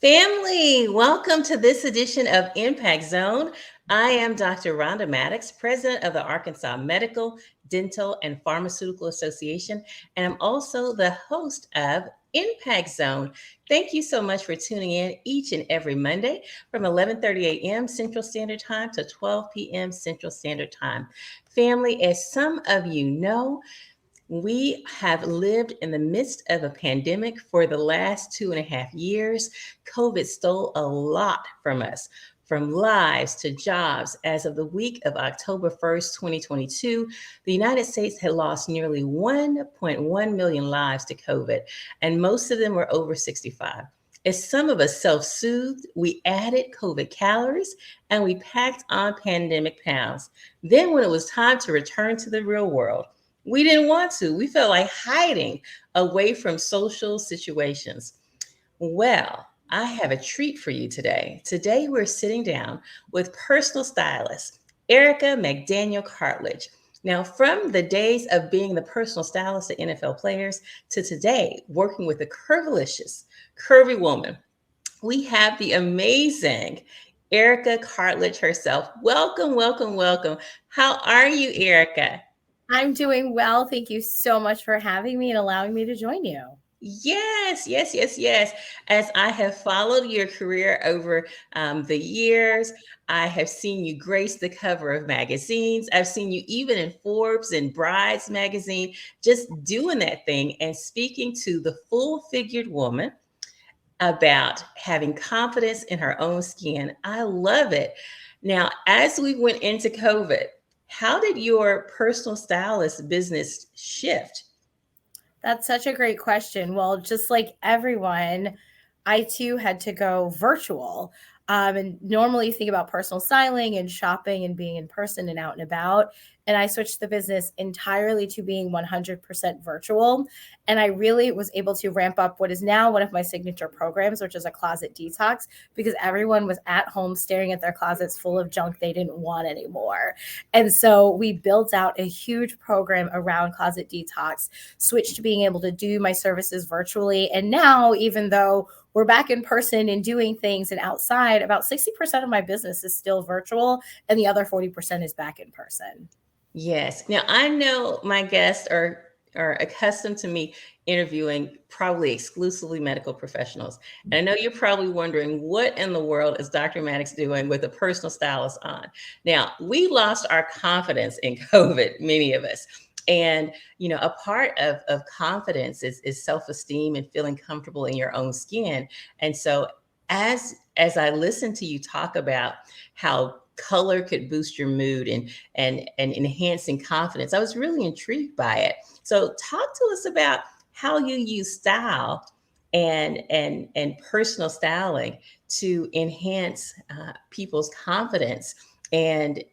Family, welcome to this edition of Impact Zone. I am Dr. Rhonda Mattox, president of the Arkansas Medical, Dental, and Pharmaceutical Association, and I'm also the host of Impact Zone. Thank you so much for tuning in each and every Monday from 11:30 a.m. Central Standard Time to 12 p.m. Central Standard Time. Family, as some of you know, we have lived in the midst of a pandemic for the last 2.5 years. COVID stole a lot from us, from lives to jobs. As of the week of October 1st, 2022, the United States had lost nearly 1.1 million lives to COVID, and most of them were over 65. As some of us self soothed, we added COVID calories and we packed on pandemic pounds. Then, when it was time to return to the real world, we didn't want to. We felt like hiding away from social situations. Well, I have a treat for you today. Today, we're sitting down with personal stylist Erica McDaniel Cartledge. Now, from the days of being the personal stylist of NFL players to today, working with a curvilicious, curvy woman, we have the amazing Erica Cartledge herself. Welcome, welcome, welcome. How are you, Erica? I'm doing well. Thank you so much for having me and allowing me to join you. Yes, yes, yes, yes. As I have followed your career over the years, I have seen you grace the cover of magazines. I've seen you even in Forbes and Brides magazine, just doing that thing and speaking to the full figured woman about having confidence in her own skin. I love it. Now, as we went into COVID, how did your personal stylist business shift? That's such a great question. Well, just like everyone, I too had to go virtual. And normally think about personal styling and shopping and being in person and out and about. And I switched the business entirely to being 100% virtual. And I really was able to ramp up what is now one of my signature programs, which is a closet detox, because everyone was at home staring at their closets full of junk they didn't want anymore. And so we built out a huge program around closet detox, switched to being able to do my services virtually. And now, even though we're back in person and doing things and outside, about 60% of my business is still virtual and the other 40% is back in person. Yes. Now I know my guests are accustomed to me interviewing probably exclusively medical professionals. And I know you're probably wondering what in the world is Dr. Maddox doing with a personal stylist on? Now, we lost our confidence in COVID, many of us. And a part of confidence is self-esteem and feeling comfortable in your own skin. And so as I listen to you talk about how color could boost your mood and enhancing confidence, I was really intrigued by it. So talk to us about how you use style and personal styling to enhance people's confidence and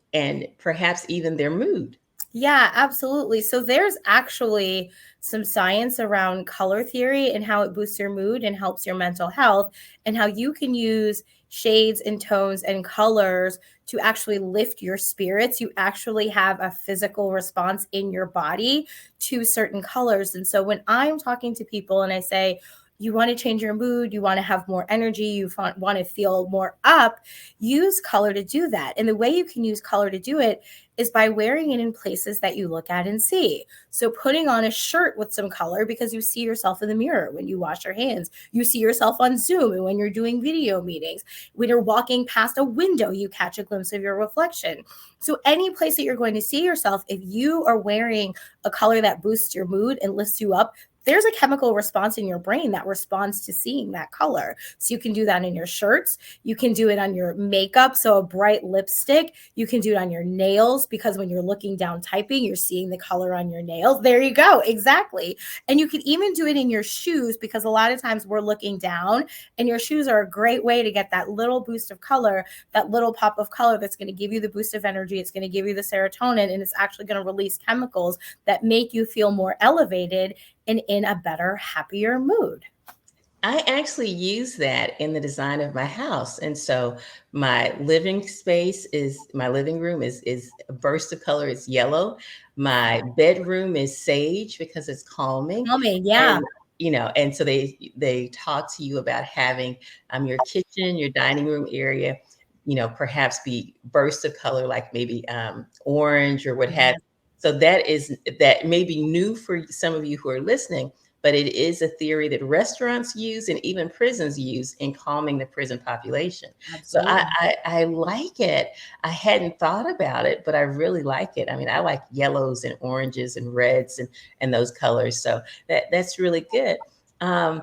perhaps even their mood. Yeah, absolutely. So there's actually some science around color theory and how it boosts your mood and helps your mental health, and how you can use shades and tones and colors to actually lift your spirits. You actually have a physical response in your body to certain colors. And so when I'm talking to people and I say, you want to change your mood, you want to have more energy, you want to feel more up, use color to do that. And the way you can use color to do it is by wearing it in places that you look at and see. So putting on a shirt with some color because you see yourself in the mirror when you wash your hands. You see yourself on Zoom and when you're doing video meetings. When you're walking past a window, you catch a glimpse of your reflection. So any place that you're going to see yourself, if you are wearing a color that boosts your mood and lifts you up, there's a chemical response in your brain that responds to seeing that color. So you can do that in your shirts. You can do it on your makeup. So a bright lipstick. You can do it on your nails because when you're looking down typing, you're seeing the color on your nails. There you go. Exactly. And you can even do it in your shoes because a lot of times we're looking down and your shoes are a great way to get that little boost of color, that little pop of color that's going to give you the boost of energy. It's going to give you the serotonin, and it's actually going to release chemicals that make you feel more elevated and in a better, happier mood. I actually use that in the design of my house. And so my living room is a burst of color. It's yellow. My bedroom is sage because it's calming. Calming, yeah. and so they talk to you about having your kitchen, your dining room area, perhaps be bursts of color like maybe orange or what have. Yeah, So that may be new for some of you who are listening, but it is a theory that restaurants use and even prisons use in calming the prison population. So absolutely. I like it. I hadn't thought about it, but I really like it. I mean, I like yellows and oranges and reds and those colors. So that's really good. Um,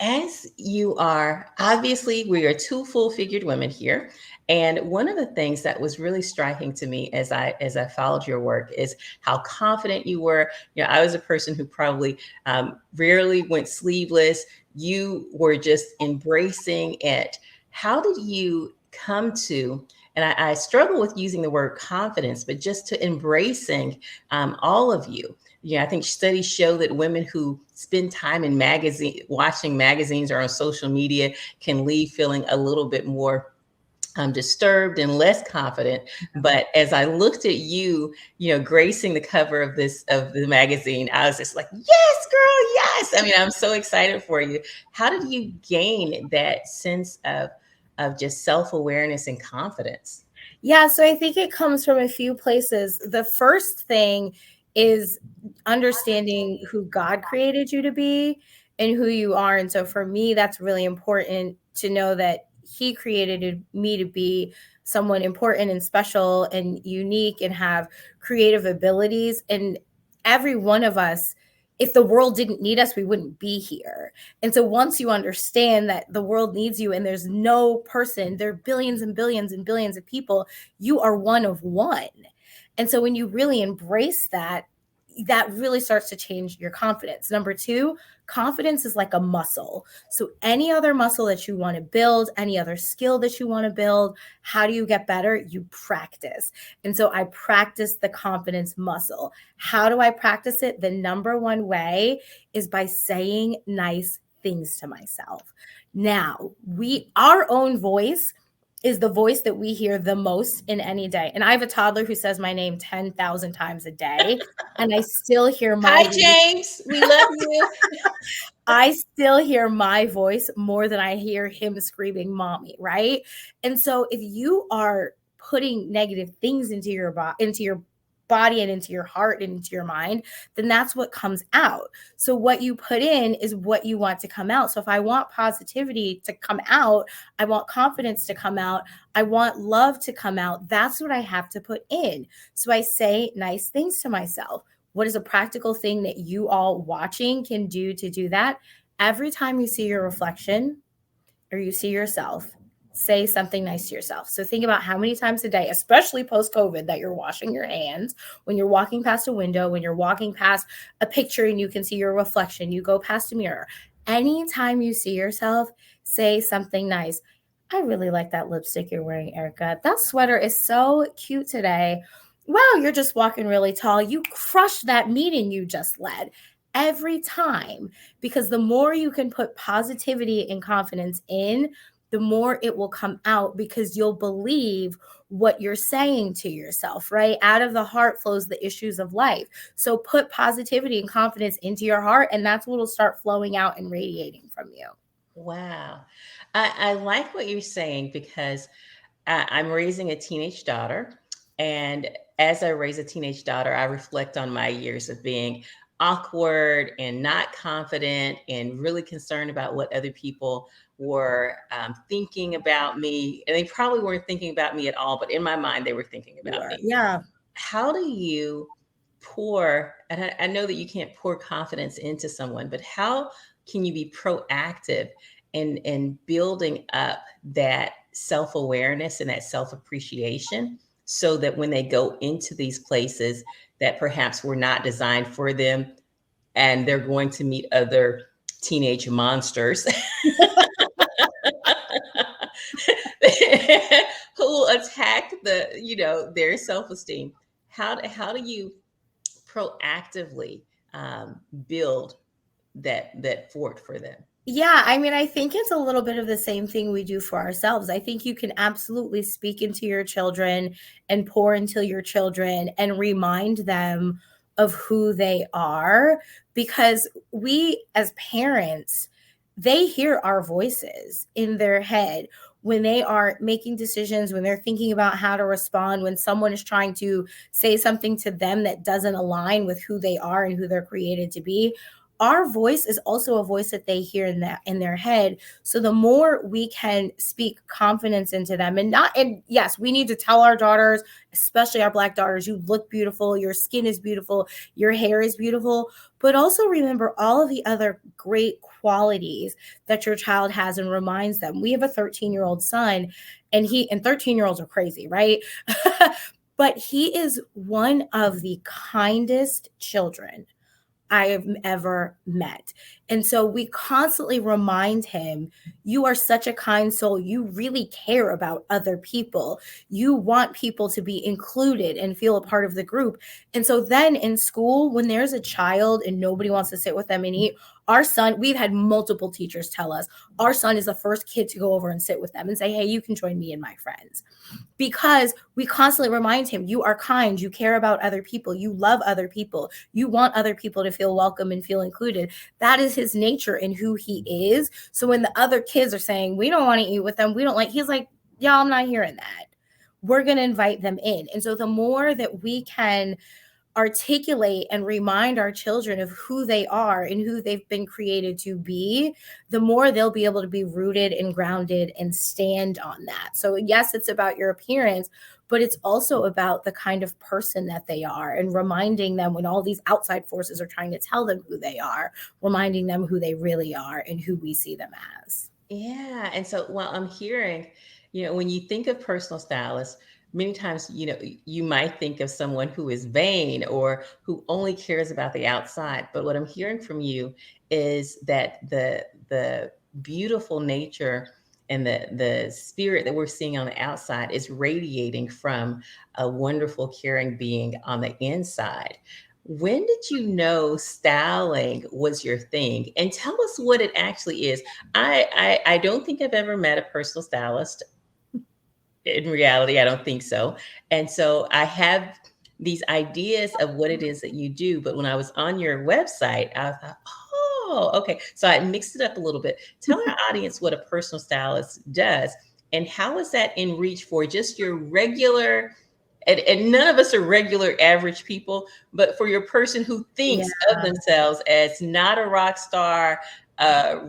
as you are, obviously, we are two full-figured women here, and one of the things that was really striking to me as I followed your work is how confident you were. I was a person who probably rarely went sleeveless. You were just embracing it. How did you come to? And I struggle with using the word confidence, but just to embracing all of you. Yeah, I think studies show that women who spend time in watching magazines or on social media can leave feeling a little bit more disturbed and less confident. But as I looked at you, gracing the cover of the magazine, I was just like, yes, girl, yes. I mean, I'm so excited for you. How did you gain that sense of just self-awareness and confidence? Yeah, so I think it comes from a few places. The first thing is understanding who God created you to be and who you are. And so for me, that's really important to know that He created me to be someone important and special and unique and have creative abilities. And every one of us, if the world didn't need us, we wouldn't be here. And so once you understand that the world needs you and there's no person, there are billions and billions and billions of people, you are one of one. And so when you really embrace that, that really starts to change your confidence. Number two, confidence is like a muscle. So any other muscle that you want to build, any other skill that you want to build, how do you get better? You practice. And so I practice the confidence muscle. How do I practice it? The number one way is by saying nice things to myself. Now, our own voice is the voice that we hear the most in any day. And I have a toddler who says my name 10,000 times a day, and I still hear Hi, James. We love you. I still hear my voice more than I hear him screaming mommy, right? And so if you are putting negative things into your body and into your heart and into your mind, then that's what comes out. So what you put in is what you want to come out. So if I want positivity to come out, I want confidence to come out, I want love to come out, that's what I have to put in. So I say nice things to myself. What is a practical thing that you all watching can do to do that? Every time you see your reflection or you see yourself, say something nice to yourself. So think about how many times a day, especially post-COVID, that you're washing your hands, when you're walking past a window, when you're walking past a picture and you can see your reflection, you go past a mirror. Anytime you see yourself, say something nice. I really like that lipstick you're wearing, Erica. That sweater is so cute today. Wow, you're just walking really tall. You crushed that meeting you just led every time, because the more you can put positivity and confidence in, the more it will come out, because you'll believe what you're saying to yourself, right? Out of the heart flows the issues of life. So put positivity and confidence into your heart, and that's what will start flowing out and radiating from you. Wow. I like what you're saying because I'm raising a teenage daughter. And as I raise a teenage daughter, I reflect on my years of being awkward and not confident and really concerned about what other people were thinking about me. And they probably weren't thinking about me at all, but in my mind, they were thinking You about are. me. Yeah. How do you pour, and I know that you can't pour confidence into someone, but how can you be proactive in building up that self-awareness and that self-appreciation so that when they go into these places that perhaps were not designed for them and they're going to meet other teenage monsters who will attack their self-esteem. How do you proactively build that fort for them? Yeah, I mean, I think it's a little bit of the same thing we do for ourselves. I think you can absolutely speak into your children and pour into your children and remind them of who they are, because we as parents, they hear our voices in their head when they are making decisions, when they're thinking about how to respond, when someone is trying to say something to them that doesn't align with who they are and who they're created to be. Our voice is also a voice that they hear in their head. So the more we can speak confidence into them, and yes, we need to tell our daughters, especially our Black daughters, you look beautiful, your skin is beautiful, your hair is beautiful, but also remember all of the other great qualities that your child has and reminds them. We have a 13-year-old son, and 13-year-olds are crazy, right? But he is one of the kindest children I have ever met. And so we constantly remind him, you are such a kind soul. You really care about other people. You want people to be included and feel a part of the group. And so then in school, when there's a child and nobody wants to sit with them and eat, our son, we've had multiple teachers tell us, our son is the first kid to go over and sit with them and say, hey, you can join me and my friends, because we constantly remind him, you are kind, you care about other people, you love other people, you want other people to feel welcome and feel included. That is his nature and who he is. So when the other kids are saying, we don't want to eat with them, we don't like, he's like, yeah, I'm not hearing that. We're going to invite them in. And so the more that we can articulate and remind our children of who they are and who they've been created to be, the more they'll be able to be rooted and grounded and stand on that. So yes, it's about your appearance, but it's also about the kind of person that they are, and reminding them when all these outside forces are trying to tell them who they are, reminding them who they really are and who we see them as. Yeah. And so while I'm hearing, when you think of personal stylists, many times, you might think of someone who is vain or who only cares about the outside. But what I'm hearing from you is that the beautiful nature and the spirit that we're seeing on the outside is radiating from a wonderful, caring being on the inside. When did you know styling was your thing? And tell us what it actually is. I don't think I've ever met a personal stylist. In reality, I don't think so. And so I have these ideas of what it is that you do. But when I was on your website, I thought, oh, okay. So I mixed it up a little bit. Tell our audience what a personal stylist does and how is that in reach for just your regular, and none of us are regular average people, but for your person who Yeah. thinks of themselves as not a rock star,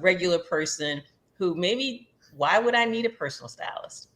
regular person who maybe, why would I need a personal stylist?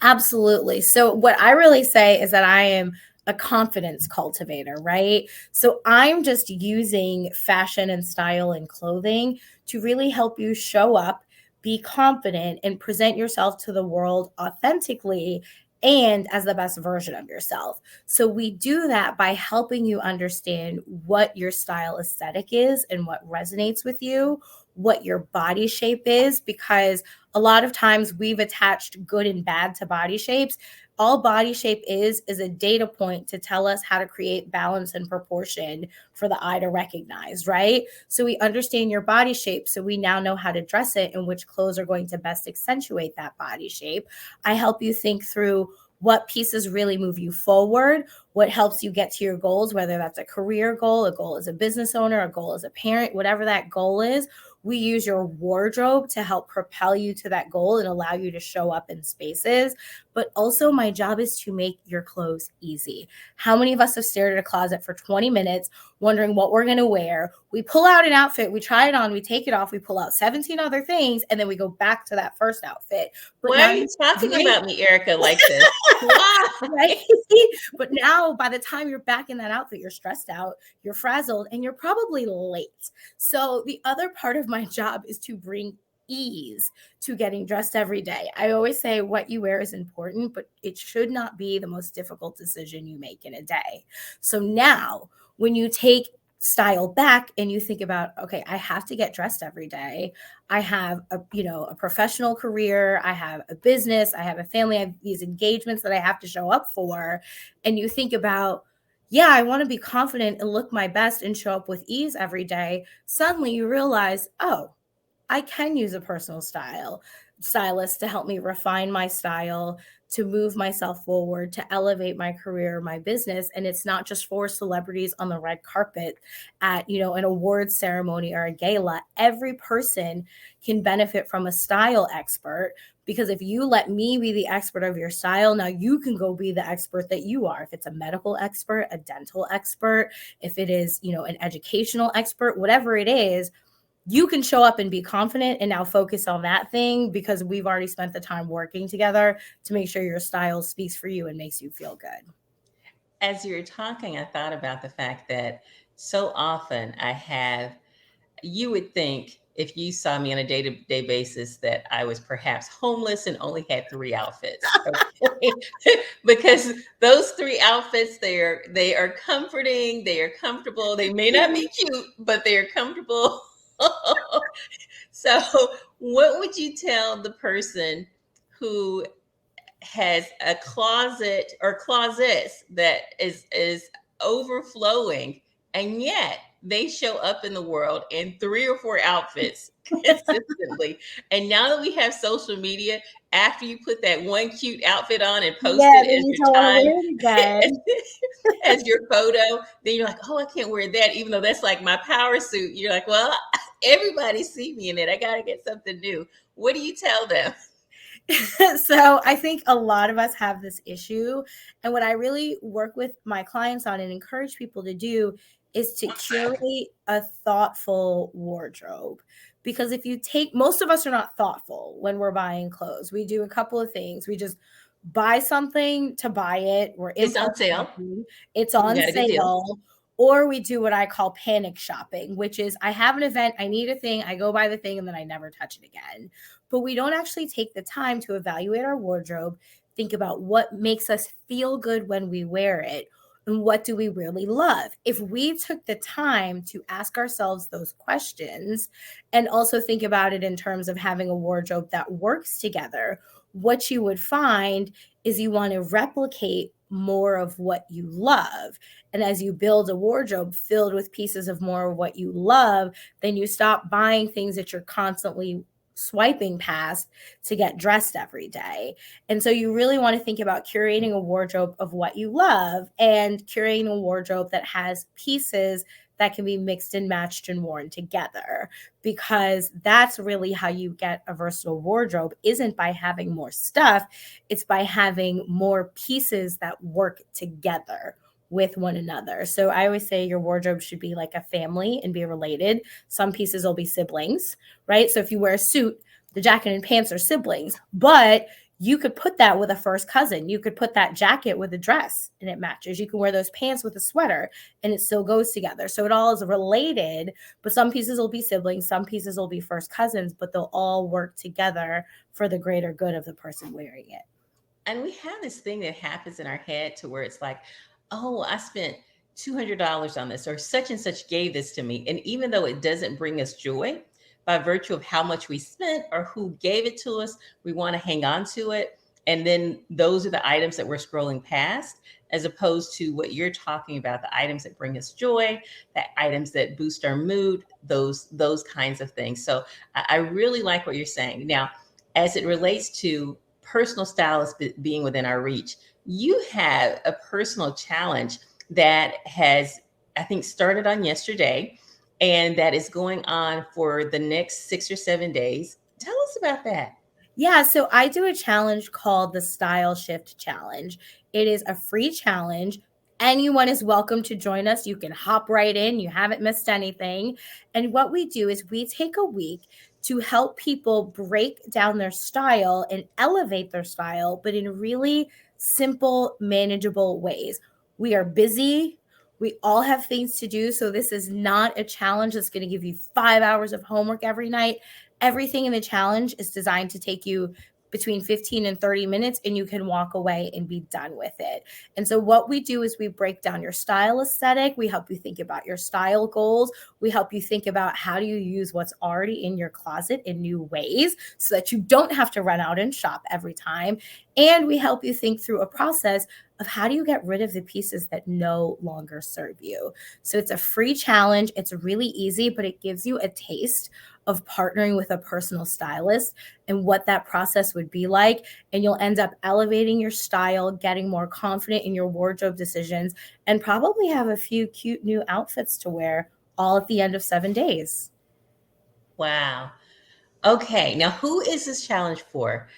Absolutely. So, what I really say is that I am a confidence cultivator, right? So, I'm just using fashion and style and clothing to really help you show up, be confident, and present yourself to the world authentically and as the best version of yourself. So, we do that by helping you understand what your style aesthetic is and what resonates with you, what your body shape is, because a lot of times we've attached good and bad to body shapes. All body shape is a data point to tell us how to create balance and proportion for the eye to recognize, right? So we understand your body shape, so we now know how to dress it and which clothes are going to best accentuate that body shape. I help you think through what pieces really move you forward, what helps you get to your goals, whether that's a career goal, a goal as a business owner, a goal as a parent, whatever that goal is. We use your wardrobe to help propel you to that goal and allow you to show up in spaces. But also, my job is to make your clothes easy. How many of us have stared at a closet for 20 minutes wondering what we're going to wear? We pull out an outfit, we try it on, we take it off, we pull out 17 other things, and then we go back to that first outfit. But Why now are you you talking right, about me, Erica, like this? Why? right? But now by the time you're back in that outfit, you're stressed out, you're frazzled, and you're probably late. So the other part of my job is to bring ease to getting dressed every day. I always say what you wear is important, but it should not be the most difficult decision you make in a day. So now when you take style back and you think about, okay, I have to get dressed every day. I have a professional career, I have a business, I have a family, I have these engagements that I have to show up for. And you think about, yeah, I want to be confident and look my best and show up with ease every day. Suddenly you realize, oh, I can use a personal stylist to help me refine my style, to move myself forward, to elevate my career, my business. And it's not just for celebrities on the red carpet at, an awards ceremony or a gala. Every person can benefit from a style expert, because if you let me be the expert of your style, now you can go be the expert that you are. If it's a medical expert, a dental expert, if it is, an educational expert, whatever it is, you can show up and be confident and now focus on that thing, because we've already spent the time working together to make sure your style speaks for you and makes you feel good. As you were talking, I thought about the fact that so often you would think if you saw me on a day-to-day basis that I was perhaps homeless and only had three outfits. Okay. Because those three outfits, they are comforting, they are comfortable. They may not be cute, but they are comfortable. So what would you tell the person who has a closet or closets that is overflowing, and yet they show up in the world in three or four outfits consistently? And now that we have social media, after you put that one cute outfit on and post Yeah, it then as you your don't want to time, wear it again. as your photo, then you're like, oh, I can't wear that, even though that's like my power suit. You're like, well, everybody see me in it. I got to get something new. What do you tell them? So I think a lot of us have this issue. And what I really work with my clients on and encourage people to do is to curate a thoughtful wardrobe. Because if you take, most of us are not thoughtful when we're buying clothes. We do a couple of things. We just buy something to buy it. We're It's impulse on sale. shopping. It's We on got a good deal. sale. Or we do what I call panic shopping, which is I have an event, I need a thing, I go buy the thing, and then I never touch it again. But we don't actually take the time to evaluate our wardrobe, think about what makes us feel good when we wear it, and what do we really love. If we took the time to ask ourselves those questions and also think about it in terms of having a wardrobe that works together, what you would find is you want to replicate more of what you love. And as you build a wardrobe filled with pieces of more of what you love, then you stop buying things that you're constantly swiping past to get dressed every day. And so you really want to think about curating a wardrobe of what you love and curating a wardrobe that has pieces that can be mixed and matched and worn together, because that's really how you get a versatile wardrobe. Isn't by having more stuff, it's by having more pieces that work together with one another. So I always say your wardrobe should be like a family and be related. Some pieces will be siblings, right? So if you wear a suit, the jacket and pants are siblings, but you could put that with a first cousin. You could put that jacket with a dress and it matches. You can wear those pants with a sweater and it still goes together. So it all is related, but some pieces will be siblings, some pieces will be first cousins, but they'll all work together for the greater good of the person wearing it. And we have this thing that happens in our head to where it's like, oh, I spent $200 on this, or such and such gave this to me. And even though it doesn't bring us joy by virtue of how much we spent or who gave it to us, we want to hang on to it. And then those are the items that we're scrolling past, as opposed to what you're talking about, the items that bring us joy, the items that boost our mood, those kinds of things. So I really like what you're saying. Now, as it relates to personal stylists being within our reach, you have a personal challenge that has, I think, started on yesterday and that is going on for the next 6 or 7 days. Tell us about that. Yeah, so I do a challenge called the Style Shift Challenge. It is a free challenge. Anyone is welcome to join us. You can hop right in. You haven't missed anything. And what we do is we take a week to help people break down their style and elevate their style, but in really simple, manageable ways. We are busy. We all have things to do. So this is not a challenge that's going to give you 5 hours of homework every night. Everything in the challenge is designed to take you between 15 and 30 minutes, and you can walk away and be done with it. And so what we do is we break down your style aesthetic. We help you think about your style goals. We help you think about how do you use what's already in your closet in new ways so that you don't have to run out and shop every time. And we help you think through a process of how do you get rid of the pieces that no longer serve you. So it's a free challenge. It's really easy, but it gives you a taste of partnering with a personal stylist and what that process would be like. And you'll end up elevating your style, getting more confident in your wardrobe decisions, and probably have a few cute new outfits to wear all at the end of 7 days. Wow. Okay, now who is this challenge for?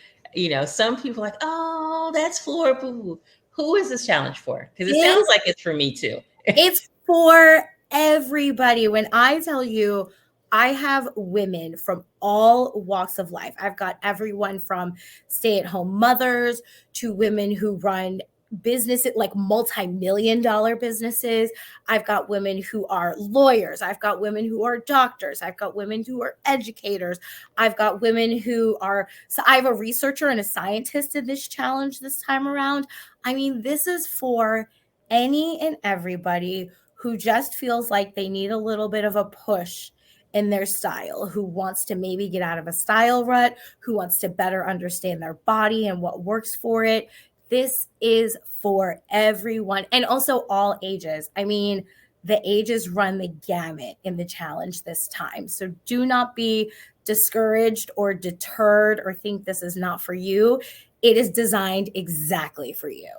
Some people are like, oh, that's for boo. Who is this challenge for? Because it sounds Is like it's for me too. It's for everybody. When I tell you, I have women from all walks of life. I've got everyone from stay-at-home mothers to women who run businesses, like multi-million dollar businesses. I've got women who are lawyers. I've got women who are doctors. I've got women who are educators. I've got women who are, so I have a researcher and a scientist in this challenge this time around. I mean, this is for any and everybody who just feels like they need a little bit of a push in their style, who wants to maybe get out of a style rut, who wants to better understand their body and what works for it. This is for everyone, and also all ages. I mean, the ages run the gamut in the challenge this time. So do not be discouraged or deterred or think this is not for you. It is designed exactly for you.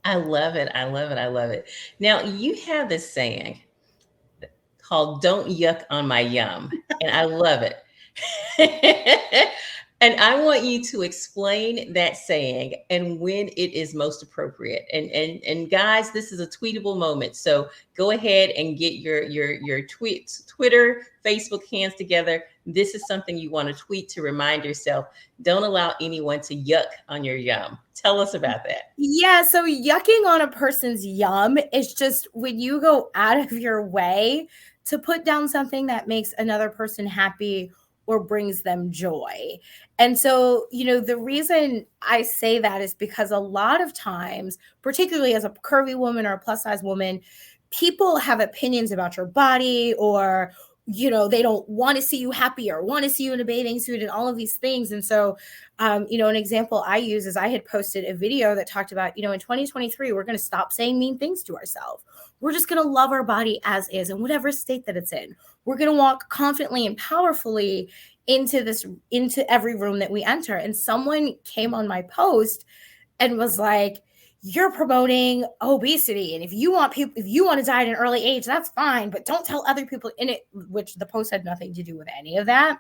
I love it. I love it. I love it. Now, you have this saying called "Don't yuck on my yum," and I love it. And I want you to explain that saying and when it is most appropriate. And guys, this is a tweetable moment. So go ahead and get your tweets, Twitter, Facebook hands together. This is something you want to tweet to remind yourself. Don't allow anyone to yuck on your yum. Tell us about that. Yeah, so yucking on a person's yum is just when you go out of your way to put down something that makes another person happy or brings them joy. And so, the reason I say that is because a lot of times, particularly as a curvy woman or a plus size woman, people have opinions about your body, or they don't want to see you happy or want to see you in a bathing suit and all of these things. And so, an example I use is I had posted a video that talked about, in 2023, we're going to stop saying mean things to ourselves. We're just going to love our body as is in whatever state that it's in. We're going to walk confidently and powerfully into every room that we enter. And someone came on my post and was like, you're promoting obesity. And if you want to die at an early age, that's fine, but don't tell other people in it, which the post had nothing to do with any of that.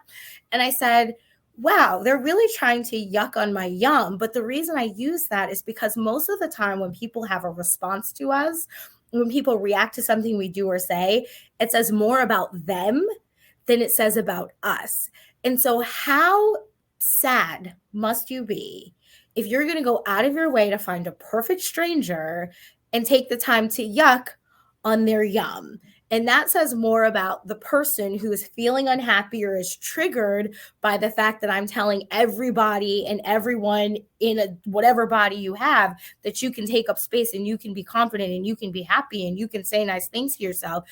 And I said, wow, they're really trying to yuck on my yum. But the reason I use that is because most of the time when people have a response to us, when people react to something we do or say, it says more about them than it says about us. And so how sad must you be if you're going to go out of your way to find a perfect stranger and take the time to yuck on their yum? And that says more about the person who is feeling unhappy or is triggered by the fact that I'm telling everybody and everyone in whatever body you have that you can take up space and you can be confident and you can be happy and you can say nice things to yourself.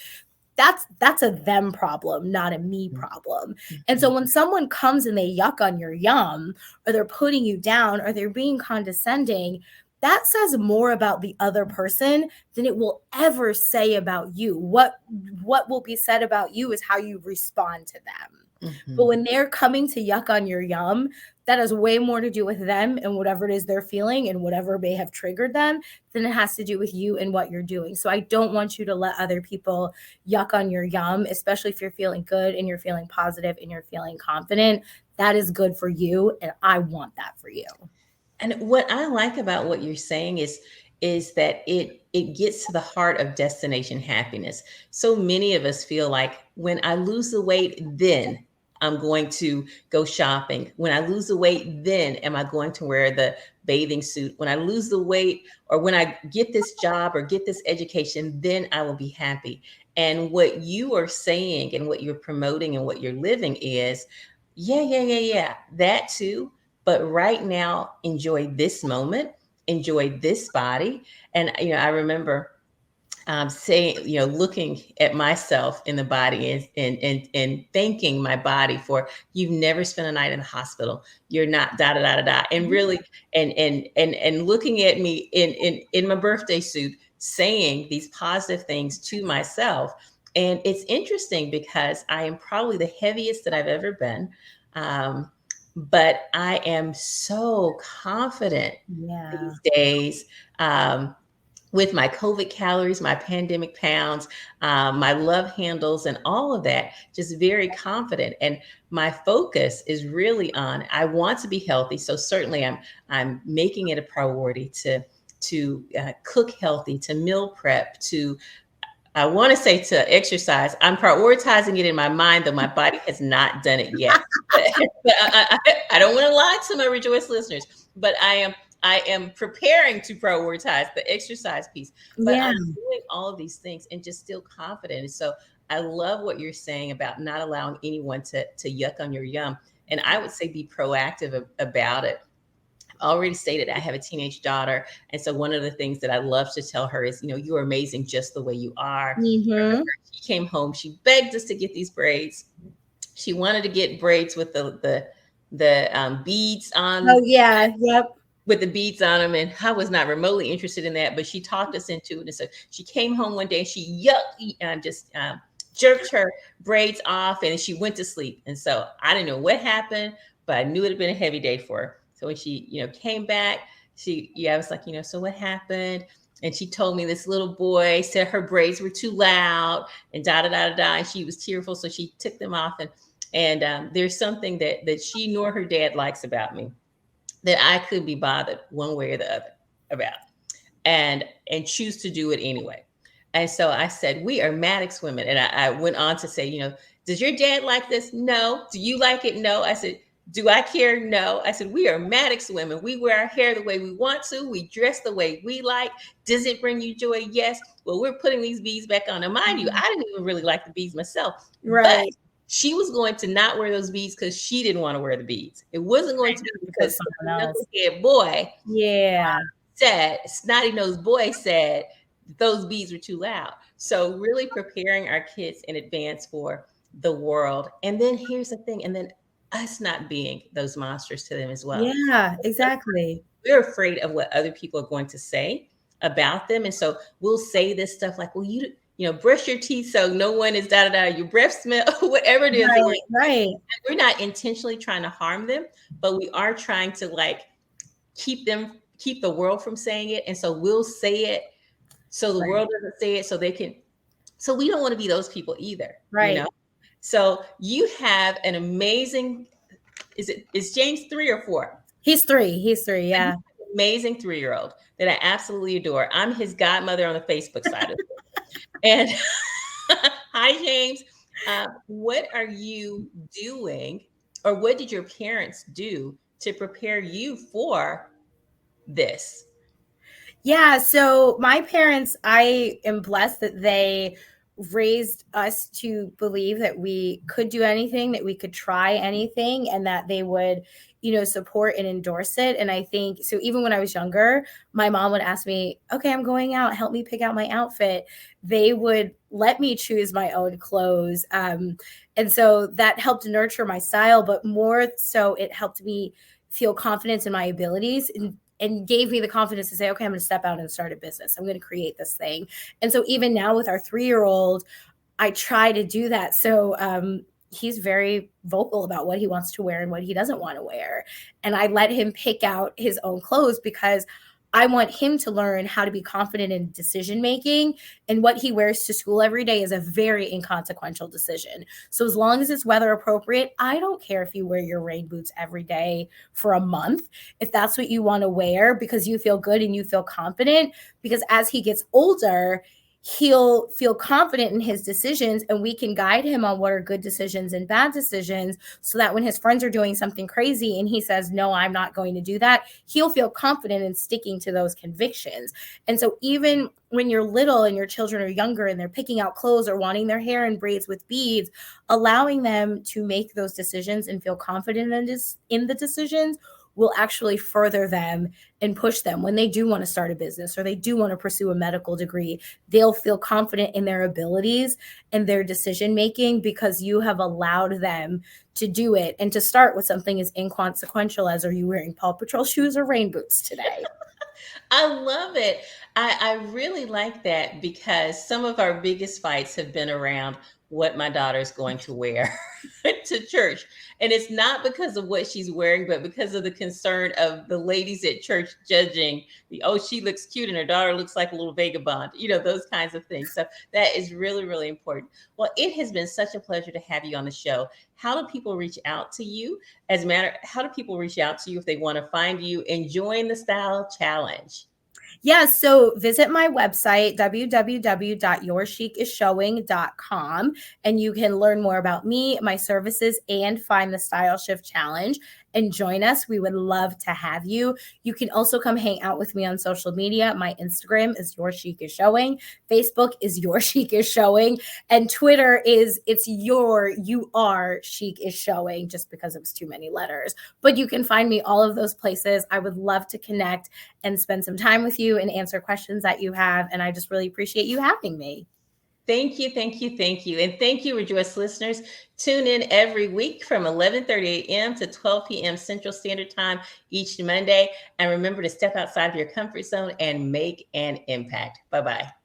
That's a them problem, not a me problem. And so when someone comes and they yuck on your yum, or they're putting you down, or they're being condescending, that says more about the other person than it will ever say about you. What will be said about you is how you respond to them. Mm-hmm. But when they're coming to yuck on your yum, that has way more to do with them and whatever it is they're feeling and whatever may have triggered them than it has to do with you and what you're doing. So I don't want you to let other people yuck on your yum, especially if you're feeling good and you're feeling positive and you're feeling confident. That is good for you, and I want that for you. And what I like about what you're saying is that it gets to the heart of destination happiness. So many of us feel like when I lose the weight, then I'm going to go shopping. When I lose the weight, then am I going to wear the bathing suit? When I lose the weight, or when I get this job or get this education, then I will be happy. And what you are saying and what you're promoting and what you're living is, yeah, that too. But right now, enjoy this moment, enjoy this body. And, I remember saying, looking at myself in the body and thanking my body for, you've never spent a night in the hospital. You're not da da da da da. And really, and looking at me in my birthday suit, saying these positive things to myself. And it's interesting because I am probably the heaviest that I've ever been. Um, but I am so confident Yeah. these days. With my COVID calories, my pandemic pounds, my love handles, and all of that, just very confident. And my focus is really on I want to be healthy. So certainly, I'm making it a priority to cook healthy, to meal prep, to I want to say to exercise. I'm prioritizing it in my mind, though my body has not done it yet. But I don't want to lie to my Rejoice listeners, but I am preparing to prioritize the exercise piece. But Yeah. I'm doing all of these things and just still confident. And so I love what you're saying about not allowing anyone to yuck on your yum. And I would say be proactive about it. Already stated I have a teenage daughter, and so one of the things that I love to tell her is, you're amazing just the way you are. Mm-hmm. She came home, she begged us to get these braids. She wanted to get braids with the beads Oh on, yeah. Yep. with the beads on them, and I was not remotely interested in that, but she talked us into it. And so she came home one day and she just jerked her braids off, and she went to sleep. And so I didn't know what happened, but I knew it had been a heavy day for her. So when she came back, I was like, so what happened? And she told me this little boy said her braids were too loud and da da da da da, and she was tearful, so she took them off. And there's something that she nor her dad likes about me, that I could be bothered one way or the other about, and choose to do it anyway. And so I said, we are Mattox women. And I went on to say, does your dad like this? No. Do you like it? No. I said, do I care? No. I said, we are Mattox women. We wear our hair the way we want to. We dress the way we like. Does it bring you joy? Yes. Well, we're putting these beads back on. Now, mind you, I didn't even really like the beads myself. But Right. she was going to not wear those beads because she didn't want to wear the beads. It wasn't going to be because someone else. knucklehead boy Yeah. snotty nosed boy said those beads were too loud. So really preparing our kids in advance for the world. And then here's the thing, and then us not being those monsters to them as well. Yeah, exactly. We're afraid of what other people are going to say about them. And so we'll say this stuff like, well, brush your teeth so no one is da da da, your breath smell, whatever it is. Right. We're not intentionally trying to harm them, but we are trying to keep the world from saying it. And so we'll say it so the world doesn't say it, so they can. So we don't want to be those people either. Right. So you have an amazing, is James 3 or 4? He's 3. Yeah. Amazing 3-year-old that I absolutely adore. I'm his godmother on the Facebook side of it. And hi, James. What are you doing, or what did your parents do to prepare you for this? Yeah, so my parents, I am blessed that they raised us to believe that we could do anything, that we could try anything, and that they would, support and endorse it. And I think so, even when I was younger, my mom would ask me, okay, I'm going out, help me pick out my outfit. They would let me choose my own clothes. And so that helped nurture my style, but more so, it helped me feel confidence in my abilities and gave me the confidence to say, okay, I'm going to step out and start a business. I'm going to create this thing. And so even now with our 3-year-old, I try to do that. So he's very vocal about what he wants to wear and what he doesn't want to wear. And I let him pick out his own clothes because I want him to learn how to be confident in decision making, and what he wears to school every day is a very inconsequential decision. So as long as it's weather appropriate, I don't care if you wear your rain boots every day for a month. If that's what you want to wear because you feel good and you feel confident, because as he gets older, he'll feel confident in his decisions, and we can guide him on what are good decisions and bad decisions, so that when his friends are doing something crazy and he says, no, I'm not going to do that, he'll feel confident in sticking to those convictions. And so even when you're little and your children are younger and they're picking out clothes or wanting their hair in braids with beads, allowing them to make those decisions and feel confident in the decisions will actually further them and push them when they do want to start a business or they do want to pursue a medical degree. They'll feel confident in their abilities and their decision making because you have allowed them to do it and to start with something as inconsequential as, are you wearing Paw Patrol shoes or rain boots today? I love it. I really like that because some of our biggest fights have been around what my daughter's going to wear to church. And it's not because of what she's wearing, but because of the concern of the ladies at church judging the, oh, she looks cute and her daughter looks like a little vagabond, those kinds of things. So that is really, really important. Well, it has been such a pleasure to have you on the show. How do people reach out to you? How do people reach out to you if they want to find you and join the Style Challenge? Yeah, so visit my website, www.yourchicishowing.com, and you can learn more about me, my services, and find the Style Shift Challenge and join us. We would love to have you. You can also come hang out with me on social media. My Instagram is Your Chic is Showing. Facebook is Your Chic is Showing. And Twitter you are Chic is Showing, just because it was too many letters. But you can find me all of those places. I would love to connect and spend some time with you and answer questions that you have. And I just really appreciate you having me. Thank you, thank you, thank you. And thank you, Rejoice listeners. Tune in every week from 11:30 a.m. to 12 p.m. Central Standard Time each Monday. And remember to step outside of your comfort zone and make an impact. Bye-bye.